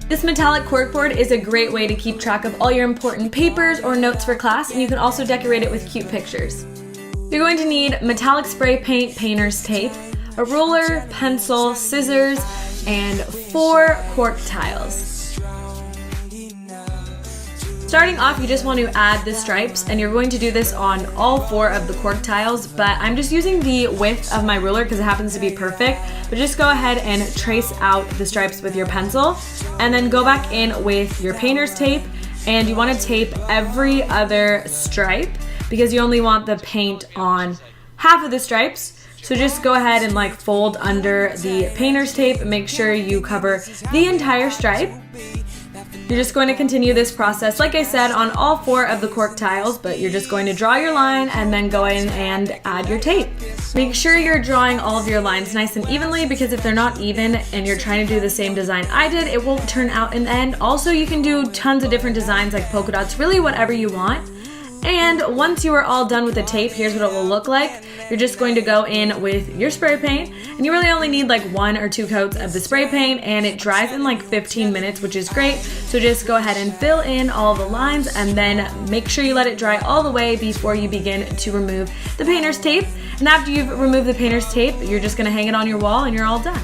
This metallic corkboard is a great way to keep track of all your important papers or notes for class, and you can also decorate it with cute pictures. You're going to need metallic spray paint painter's tape, a ruler, pencil, scissors, and 4 cork tiles. Starting off, you just want to add the stripes, and you're going to do this on all 4 of the cork tiles, but I'm just using the width of my ruler because it happens to be perfect. But just go ahead and trace out the stripes with your pencil, and then go back in with your painter's tape, and you want to tape every other stripe because you only want the paint on half of the stripes. So just go ahead and like fold under the painter's tape and make sure you cover the entire stripe. You're just going to continue this process, like I said, on all 4 of the cork tiles, but you're just going to draw your line and then go in and add your tape. Make sure you're drawing all of your lines nice and evenly, because if they're not even and you're trying to do the same design I did, it won't turn out in the end. Also, you can do tons of different designs like polka dots, really whatever you want. And once you are all done with the tape, here's what it will look like. You're just going to go in with your spray paint, and you really only need like 1 or 2 coats of the spray paint, and it dries in like 15 minutes, which is great. So just go ahead and fill in all the lines, and then make sure you let it dry all the way before you begin to remove the painter's tape. And after you've removed the painter's tape, you're just gonna hang it on your wall and you're all done.